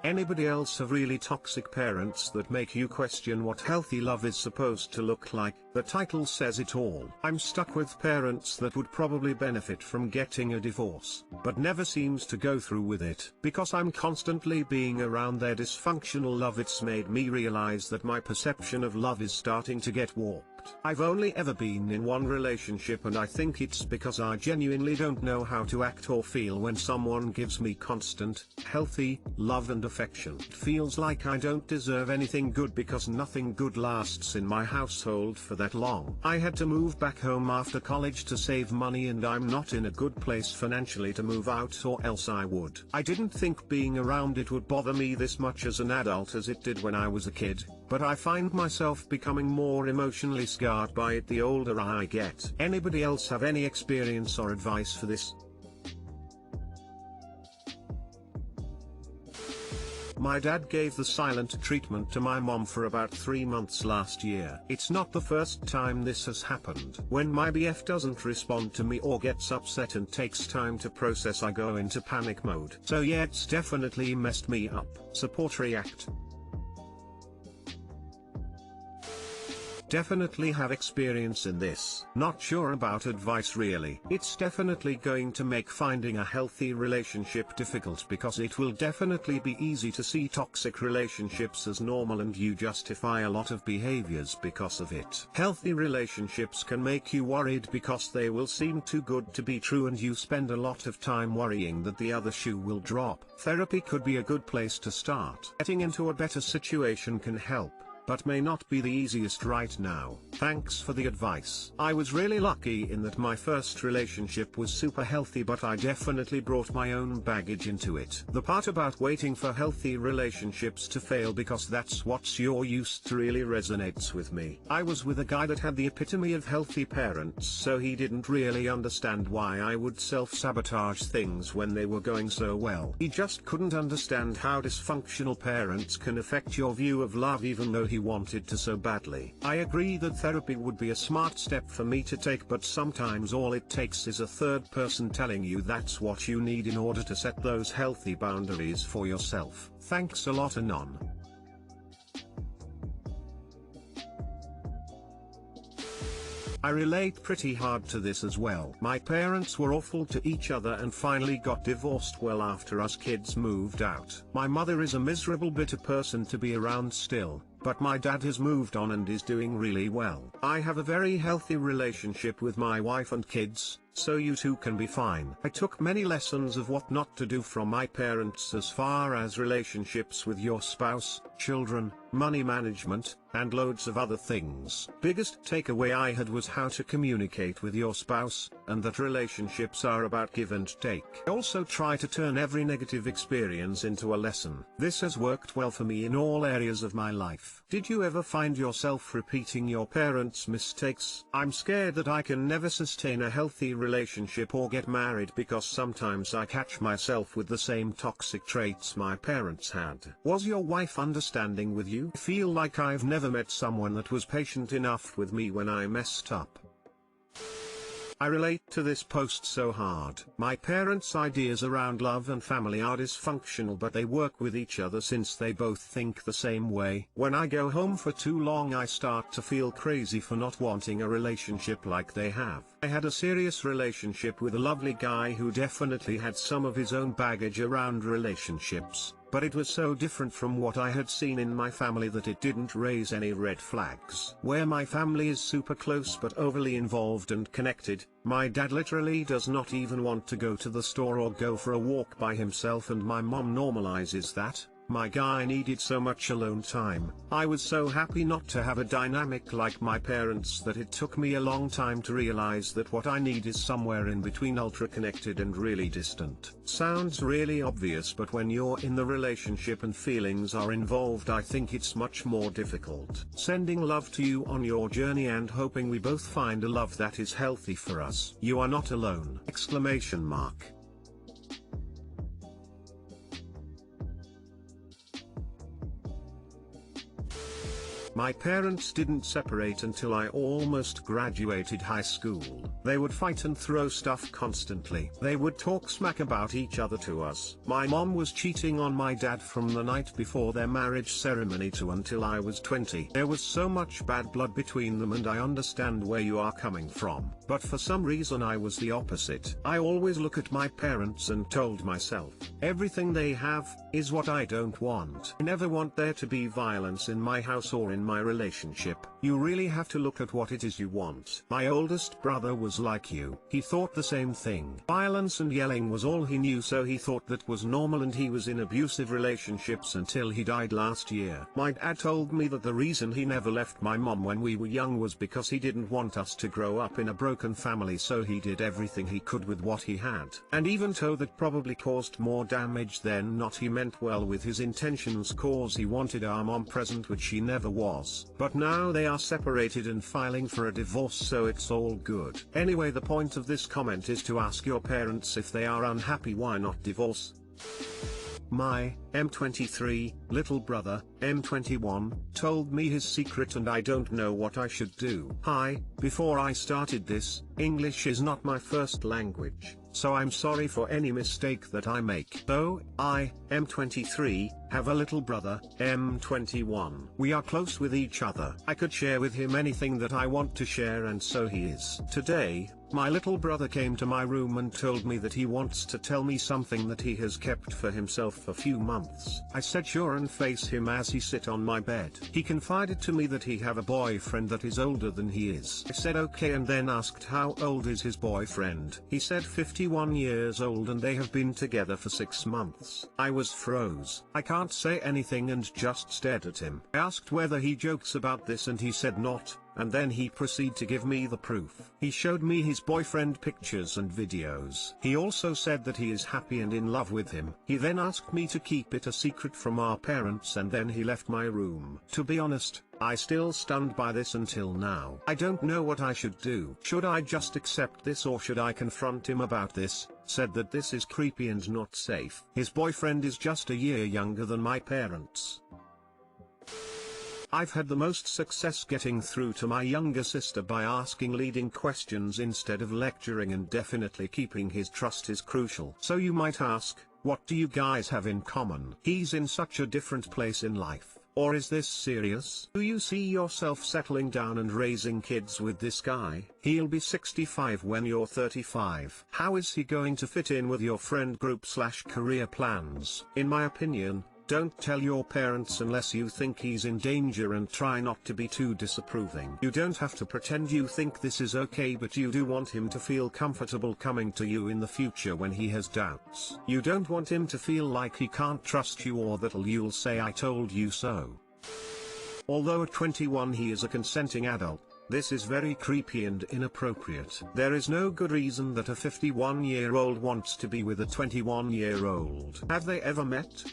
Anybody else have really toxic parents that make you question what healthy love is supposed to look like? The title says it all. I'm stuck with parents that would probably benefit from getting a divorce, but never seems to go through with it. Because I'm constantly being around their dysfunctional love, it's made me realize that my perception of love is starting to get warped. I've only ever been in one relationship, and I think it's because I genuinely don't know how to act or feel when someone gives me constant, healthy love and affection. It feels like I don't deserve anything good because nothing good lasts in my household for that long. I had to move back home after college to save money, and I'm not in a good place financially to move out, or else I would. I didn't think being around it would bother me this much as an adult as it did when I was a kid, but I find myself becoming more emotionally scarred by it the older I get. Anybody else have any experience or advice for this? My dad gave the silent treatment to my mom for about 3 months last year. It's not the first time this has happened. When my BF doesn't respond to me or gets upset and takes time to process, I go into panic mode. So yeah, it's definitely messed me up. Support react. Definitely have experience in this. Not sure about advice really. It's definitely going to make finding a healthy relationship difficult, because it will definitely be easy to see toxic relationships as normal and you justify a lot of behaviors because of it. Healthy relationships can make you worried because they will seem too good to be true, and you spend a lot of time worrying that the other shoe will drop. Therapy could be a good place to start. Getting into a better situation can help, but may not be the easiest right now. Thanks for the advice. I was really lucky in that my first relationship was super healthy, but I definitely brought my own baggage into it. The part about waiting for healthy relationships to fail because that's what you're used to really resonates with me. I was with a guy that had the epitome of healthy parents, so he didn't really understand why I would self-sabotage things when they were going so well. He just couldn't understand how dysfunctional parents can affect your view of love, even though he wanted to so badly. I agree that therapy would be a smart step for me to take, but sometimes all it takes is a third person telling you that's what you need in order to set those healthy boundaries for yourself. Thanks a lot, Anon. I relate pretty hard to this as well. My parents were awful to each other and finally got divorced well after us kids moved out. My mother is a miserable, bitter person to be around still, but my dad has moved on and is doing really well. I have a very healthy relationship with my wife and kids, so you too can be fine. I took many lessons of what not to do from my parents as far as relationships with your spouse, children, money management, and loads of other things. Biggest takeaway I had was how to communicate with your spouse, and that relationships are about give and take. I also try to turn every negative experience into a lesson. This has worked well for me in all areas of my life. Did you ever find yourself repeating your parents' mistakes? I'm scared that I can never sustain a healthy relationship or get married because sometimes I catch myself with the same toxic traits my parents had. Was your wife understanding with you? I feel like I've never met someone that was patient enough with me when I messed up. I relate to this post so hard. My parents' ideas around love and family are dysfunctional, but they work with each other since they both think the same way. When I go home for too long, I start to feel crazy for not wanting a relationship like they have. I had a serious relationship with a lovely guy who definitely had some of his own baggage around relationships, but it was so different from what I had seen in my family that it didn't raise any red flags. Where my family is super close but overly involved and connected, my dad literally does not even want to go to the store or go for a walk by himself, and my mom normalizes that. My guy needed so much alone time. I was so happy not to have a dynamic like my parents that it took me a long time to realize that what I need is somewhere in between, ultra connected and really distant. Sounds really obvious, but when you're in the relationship and feelings are involved, I think it's much more difficult. Sending love to you on your journey and hoping we both find a love that is healthy for us. You are not alone! Exclamation mark. My parents didn't separate until I almost graduated high school. They would fight and throw stuff constantly. They would talk smack about each other to us. My mom was cheating on my dad from the night before their marriage ceremony to until I was 20. There was so much bad blood between them, and I understand where you are coming from. But for some reason I was the opposite. I always look at my parents and told myself, everything they have is what I don't want. I never want there to be violence in my house or in my relationship. You really have to look at what it is you want. My oldest brother was like you. He thought the same thing. Violence and yelling was all he knew, so he thought that was normal, and he was in abusive relationships until he died last year. My dad told me that the reason he never left my mom when we were young was because he didn't want us to grow up in a broken family, so he did everything he could with what he had. And even though that probably caused more damage than not, he meant well with his intentions, cause he wanted our mom present, which she never was. But now they are separated and filing for a divorce, so it's all good. Anyway, the point of this comment is to ask your parents if they are unhappy, why not divorce? My M23 little brother, M21, told me his secret and I don't know what I should do. Hi, before I started this, English is not my first language, so I'm sorry for any mistake that I make. Though, I, M23, have a little brother, M21. We are close with each other. I could share with him anything that I want to share, and so he is. Today, my little brother came to my room and told me that he wants to tell me something that he has kept for himself for few months. I said sure and face him as he sit on my bed. He confided to me that he have a boyfriend that is older than he is. I said okay, and then asked how old is his boyfriend. He said 51 years old and they have been together for 6 months. I was froze. I can't say anything and just stared at him. I asked whether he jokes about this and he said not. And then he proceeded to give me the proof. He showed me his boyfriend pictures and videos. He also said that he is happy and in love with him. He then asked me to keep it a secret from our parents, and then he left my room. To be honest, I still stunned by this until now. I don't know what I should do. Should I just accept this, or should I confront him about this? Said that this is creepy and not safe. His boyfriend is just a year younger than my parents. I've had the most success getting through to my younger sister by asking leading questions instead of lecturing, and definitely keeping his trust is crucial. So you might ask, what do you guys have in common? He's in such a different place in life. Or is this serious? Do you see yourself settling down and raising kids with this guy? He'll be 65 when you're 35. How is he going to fit in with your friend group / career plans? In my opinion, don't tell your parents unless you think he's in danger, and try not to be too disapproving. You don't have to pretend you think this is okay, but you do want him to feel comfortable coming to you in the future when he has doubts. You don't want him to feel like he can't trust you, or that you'll say I told you so. Although at 21 he is a consenting adult, this is very creepy and inappropriate. There is no good reason that a 51-year-old wants to be with a 21-year-old. Have they ever met?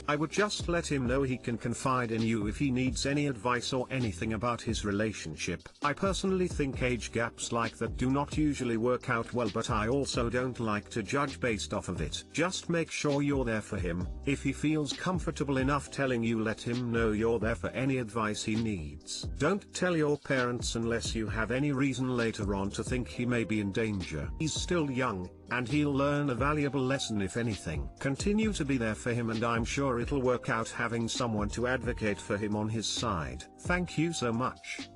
I would just let him know he can confide in you if he needs any advice or anything about his relationship. I personally think age gaps like that do not usually work out well, but I also don't like to judge based off of it. Just make sure you're there for him. If he feels comfortable enough telling you, let him know you're there for any advice he needs. Don't tell your parents unless you have any reason later on to think he may be in danger. He's still young, and he'll learn a valuable lesson if anything. Continue to be there for him, and I'm sure it'll work out having someone to advocate for him on his side. Thank you so much.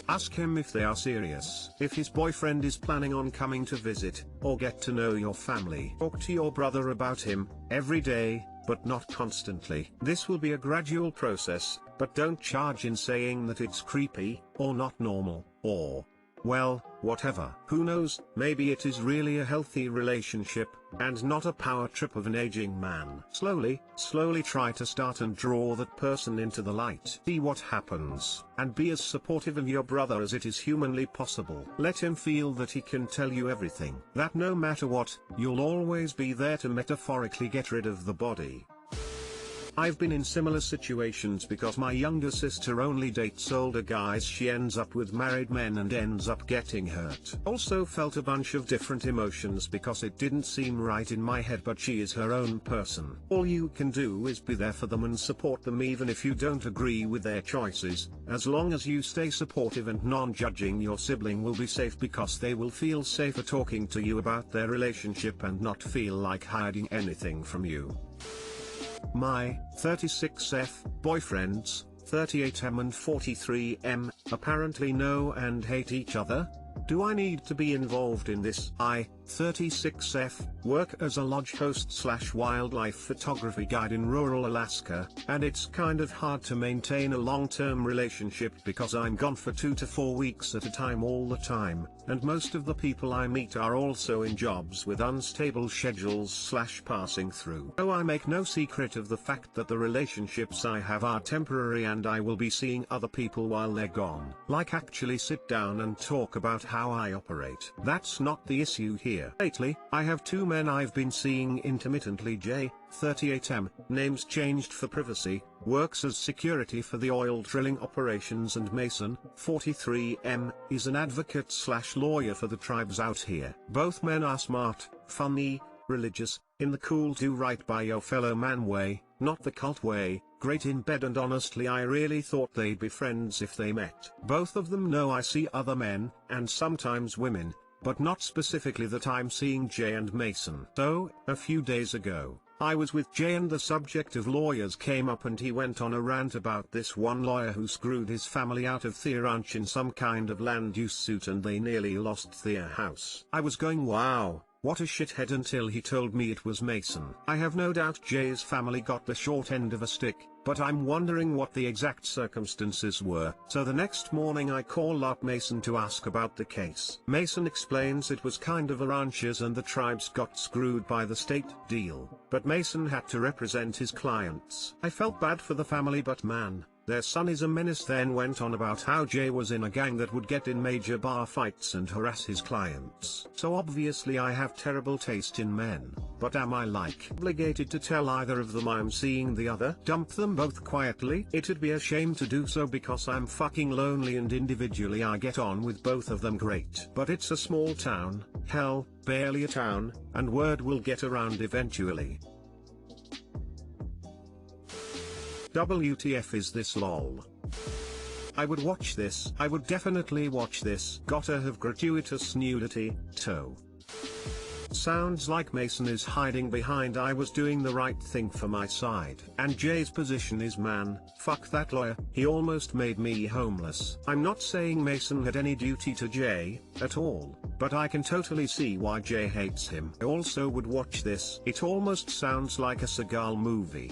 Ask him if they are serious. If his boyfriend is planning on coming to visit, or get to know your family. Talk to your brother about him, every day, but not constantly. This will be a gradual process, but don't charge in saying that it's creepy, or not normal, or, well, whatever. Who knows, maybe it is really a healthy relationship, and not a power trip of an aging man. Slowly try to start and draw that person into the light. See what happens, and be as supportive of your brother as it is humanly possible. Let him feel that he can tell you everything. That no matter what, you'll always be there to metaphorically get rid of the body. I've been in similar situations because my younger sister only dates older guys. She ends up with married men and ends up getting hurt. Also felt a bunch of different emotions because it didn't seem right in my head, but she is her own person. All you can do is be there for them and support them even if you don't agree with their choices. As long as you stay supportive and non-judging, your sibling will be safe because they will feel safer talking to you about their relationship and not feel like hiding anything from you. My 36F boyfriends, 38M and 43M, apparently know and hate each other. Do I need to be involved in this? I, 36F, work as a lodge host / wildlife photography guide in rural Alaska, and it's kind of hard to maintain a long-term relationship because I'm gone for 2 to 4 weeks at a time all the time, and most of the people I meet are also in jobs with unstable schedules / passing through. So I make no secret of the fact that the relationships I have are temporary and I will be seeing other people while they're gone. Like actually sit down and talk about how I operate. That's not the issue here. Lately, I have 2 men I've been seeing intermittently. J, 38M, names changed for privacy, works as security for the oil drilling operations, and Mason, 43M, is an advocate / lawyer for the tribes out here. Both men are smart, funny, religious, in the cool do right by your fellow man way, not the cult way, great in bed, and honestly I really thought they'd be friends if they met. Both of them know I see other men, and sometimes women, but not specifically that I'm seeing Jay and Mason. So, a few days ago, I was with Jay and the subject of lawyers came up and he went on a rant about this one lawyer who screwed his family out of their ranch in some kind of land use suit and they nearly lost their house. I was going, wow, what a shithead, until he told me it was Mason. I have no doubt Jay's family got the short end of a stick, but I'm wondering what the exact circumstances were. So the next morning I call up Mason to ask about the case. Mason explains it was kind of a ranchers and the tribes got screwed by the state deal, but Mason had to represent his clients. I felt bad for the family, but man, their son is a menace. Then went on about how Jay was in a gang that would get in major bar fights and harass his clients. So obviously I have terrible taste in men, but am I like obligated to tell either of them I'm seeing the other? Dump them both quietly? It'd be a shame to do so because I'm fucking lonely and individually I get on with both of them great. But it's a small town, hell, barely a town, and word will get around eventually. WTF is this lol? I would watch this. I would definitely watch this. Gotta have gratuitous nudity, toe. Sounds like Mason is hiding behind I was doing the right thing for my side. And Jay's position is, man, fuck that lawyer, he almost made me homeless. I'm not saying Mason had any duty to Jay, at all, but I can totally see why Jay hates him. I also would watch this. It almost sounds like a Seagal movie.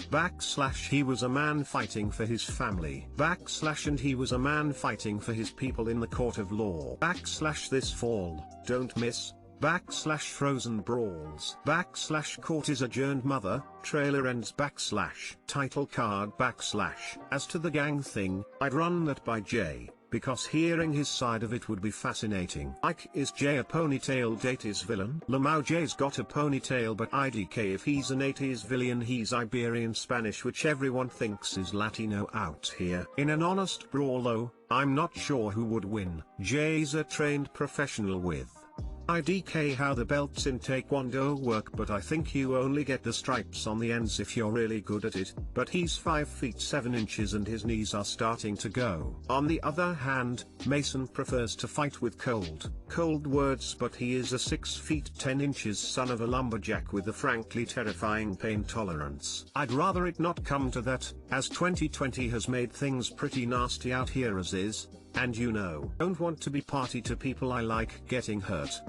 / he was a man fighting for his family. / and he was a man fighting for his people in the court of law. / this fall, don't miss. / frozen brawls. / court is adjourned, mother, trailer ends. / title card. / as to the gang thing, I'd run that by Jay, because hearing his side of it would be fascinating. Like, is Jay a ponytail deities villain? Lamau, Jay's got a ponytail, but IDK if he's an 80s villain he's Iberian Spanish, which everyone thinks is Latino out here. In an honest brawl though, I'm not sure who would win. Jay's a trained professional with IDK how the belts in Taekwondo work, but I think you only get the stripes on the ends if you're really good at it, but he's 5 feet 7 inches and his knees are starting to go. On the other hand, Mason prefers to fight with cold words, but he is a 6 feet 10 inches son of a lumberjack with a frankly terrifying pain tolerance. I'd rather it not come to that, as 2020 has made things pretty nasty out here as is, and you know, don't want to be party to people I like getting hurt.